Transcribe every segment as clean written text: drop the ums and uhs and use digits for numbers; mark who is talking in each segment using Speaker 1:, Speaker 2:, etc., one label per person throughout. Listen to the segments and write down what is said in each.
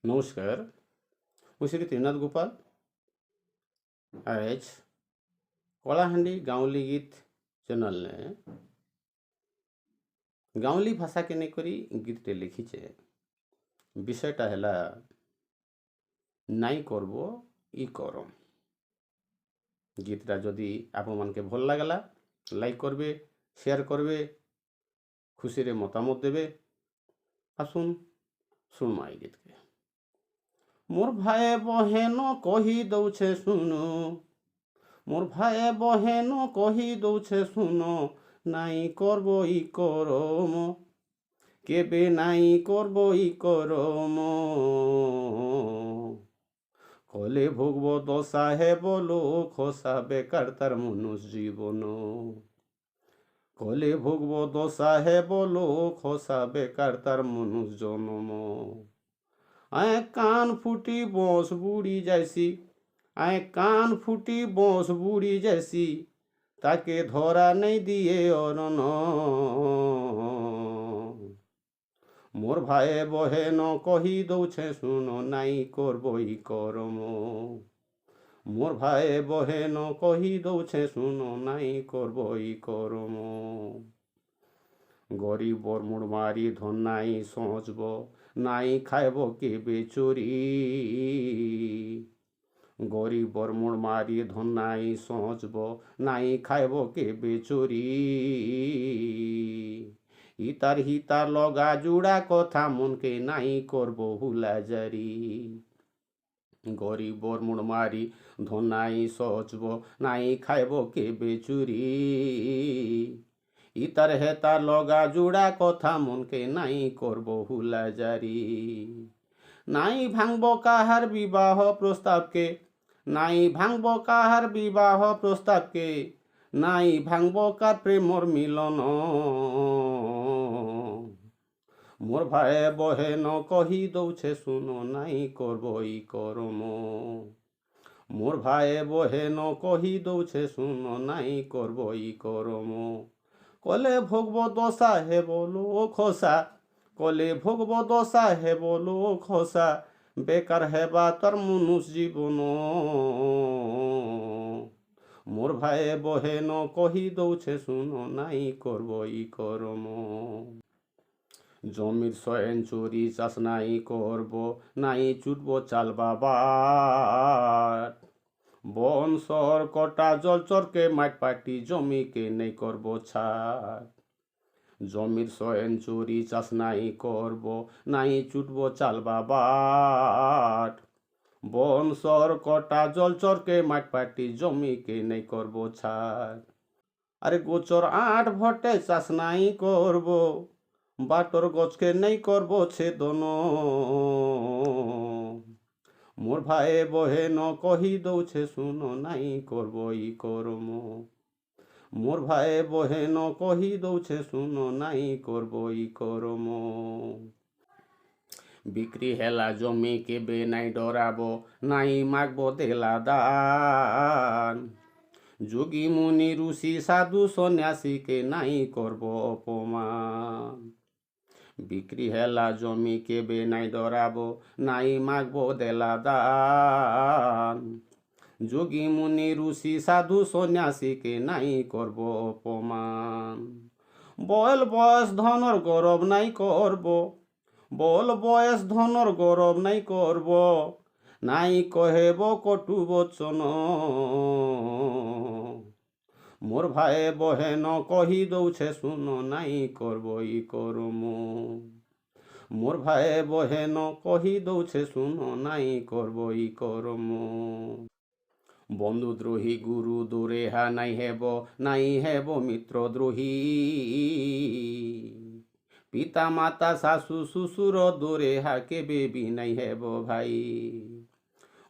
Speaker 1: নমস্কার, ମୁଁ ଶ୍ରୀ ତ୍ରିନାଥ ଗୋପାଳ। आज कलाहांडी गाँवली गीत चैनल ने गाँवली भाषा के नेकरी गीतटे लिखीचे। विषयटा है नाई करबो ई करम। गीतटा जदि आपण मानके भल लागला लाइक करबे, शेयर करबे, खुशी रे मतामत देबे। आसुन सुनमा ई गीत के। मोर भाई बहन कही दउछे सुनो, मोर भाई बहन कही दउछे सुनो, नाई करबो ई करम, केबे नाई करबो ई करम। कले भोगबो दशा हे बोलो खसा बेकार तार मनुष्य जीवन। कले भोगबो दशा हे बोलो खसा बेकार तार मनुष्य जन्म। आए कान फुटी बस बुड़ी जाइसी, आए कान फुटी बस बुड़ी जाइसी, ताके धरा नहीं दिए अरन। मोर भाई बहन कही दउछे सुनो, नाई करबो ई करम। मोर भाई बहन कही दउछे सुनो, नाई करबो ई करम। गरीबर मुड़ मारी धन नाई सोचब, नाई खाइब केबे चोरी। गरीबर मुड़ मारी धन नाई सोचब, नाई खाइब केबे चोरी। हितार हितार लगा जुड़ा कथा मन के नाई करब हुला जारी। गरीबर मुड़ मारी धन नाई सोचब, नाई खाइब केबे चोरी। इतार हेतार लगा जुड़ा कथा मन के नाई करब हुला जारी। नाई भांगब काहार विवाह प्रस्ताव के, नाई भांगब काहार विवाह प्रस्ताव के, नाई भांगब कार प्रेमर मिलन। मोर भाई बहन कही दउछे सुनो, नाई करबो ई करम। मोर भाई बहन कही दउछे सुनो, नाई करबो ई करम। कले भोगबो दशा हे बोलो खसा, कले भोगबो दशा हे बोलो खसा, बेकार हेबा तार मनुष्य जीवन। मोर भाई बहन कही दउछे सुनो, नाई करबो ई करम। जमिर सयन चोरी चाष नाई करबो, नाई चुटबो चाल बाबाट। बन सर कटा जल चरके माट पाटी, जमी के नहीं करबो छाट। जमिर सयन चोरी चाष नाई करबो, नाई चुटबो चाल बाबाट। बन सर कटा जल चरके माट पाटी, जमी के नहीं करबो छाट। अरे गोचर आठ भट्टे चाष नाई करबो, बाटर गच के नहीं करबो छेदन। मोर भाई बहन कही दउछे सुनो, नाई करबो ई करम। मोर भाई बहन कही दउछे सुनो, नाई करबो ई करम। बिक्री हेला जमी केबे नाई डराबो, नाई मागबो देला दान। जोगी मुनि ऋषि साधु सन्यासी के नाई करबो अपमान। बिक्री हेला जमी केबे नाई डराबो, नाई मागबो देला दान। जोगी मुनि ऋषि साधु सन्यासी के नाई करबो अपमान। बल बयस धनर गौरव नाई करबो, बल बयस धनर गौरव नाई करबो, नाई कहेबो कटु बचन। मोर भाई बहन कही दउछे सुनो, नाई करबो ई करम। मोर भाई बहन कही दउछे सुनो, नाई करबो ई करम। बंधु द्रोही गुरु दोरेहा नाई हेबो, नाई हेबो मित्र द्रोही। पिता माता शाशु শ্বশুর दोरेहा केबे भी नाई हेबो भाई।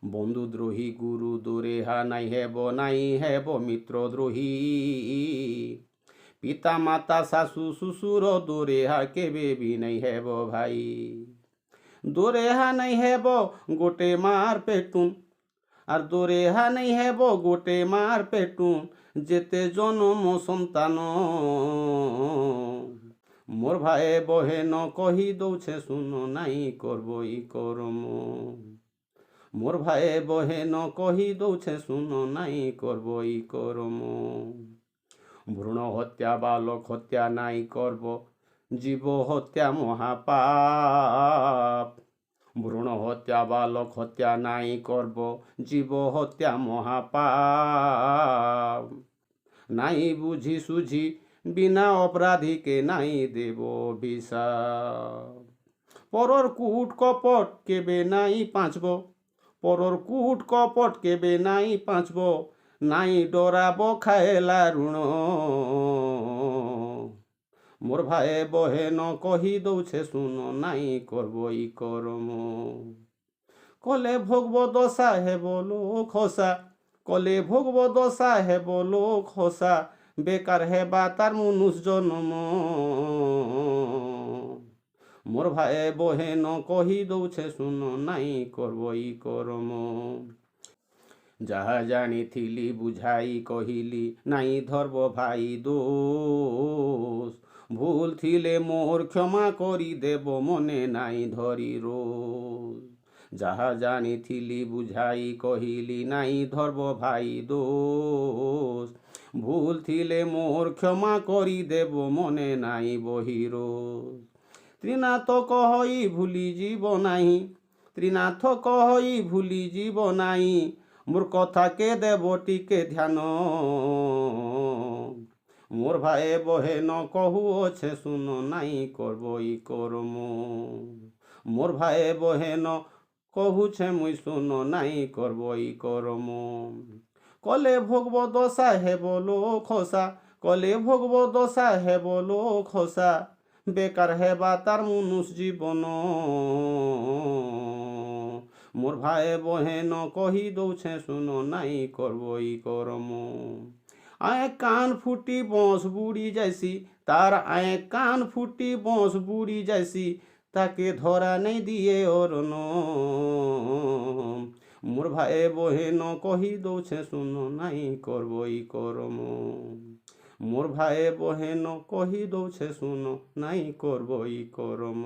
Speaker 1: बंधु द्रोही गुरु दोरेहा नाई हेबो, नाई हेबो मित्र द्रोही। पिता माता शाशु শ্বশুর दोरेहा केबे भी नहीं हेबो भाई। दोरेहा नहीं हेबो गोटे मार पेटुन, আর দোরেহা নেই হেব গোটে মার পেটুন, যেতে জনম সন্তান। মোর ভাই বহেন কহি দৌছে শুন নাই করব ই করম মোর ভাই বহেন কহি দৌছে শুন নাই করব ই করম ভ্রূণ হত্যা বালক হত্যা নাই করব জীব হত্যা মহাপাপ ভ্রূণ হত্যা বালক হত্যা নাই করব জীব হত্যা মহাপাপ নাই বুঝি সুঝি বিনা অপরাধীকে নাই দেব বিচার পরর কূট কপট কেবে নাই পাঁচব পরর কূট কপট কেবে নাই পাঁচব নাই ডরাব খায়েলা ঋণ মোর ভাই বহেন কহি দৌছে শুন নাই করব ই করম কলে ভোগব দশা হেব লোক হসা কলে ভোগব দশা হেব লোক হসা বেকার হেবা তার মনুষ জন্ম মোর ভাই বহেন কহি দৌছে শুন নাই করব ই করম যাহা জানিথিলি বুঝাই কহিলি নাই ধরব ভাই দোষ ভুল থিলে মোর ক্ষমা করি দেব মনে নাই ধরি রোজ যাহা জানিথিলি বুঝাই কহিলি নাই ধরব ভাই দোষ ভুল থিলে মোর ক্ষমা করি দেব মনে নাই বহিরোজ ত্রিনাথ কহই ভুলি জীব নাহি ত্রিনাথ কহই ভুলি জীব নাই মোর কথাকে দেব টিকে ধ্যান মোর ভাই বহেন কহু অছে শুন নাই করব ই করম মোর ভাই বহেন কহুছে মুই শুন নাই করব ই করম কলে ভোগব দশা হেব লোক হসা কলে ভোগব দশা হেব লোক হসা বেকার হেবা তার মনুষ জীবন মোর ভাই বহেন কহি দৌছে শুন নাই করব ই করম আয় কান ফুটি বঁশ বুড়ি যাইছি তার আয় কান ফুটি বঁশ বুড়ি যাইছি তাকে ধরা নেই দিয়ে অরণ মোর ভাই বহেন কহি দৌছে শুন নাই করব ই করম মোর ভাই বহেন কহি দৌছে শুন নাই করব ই করম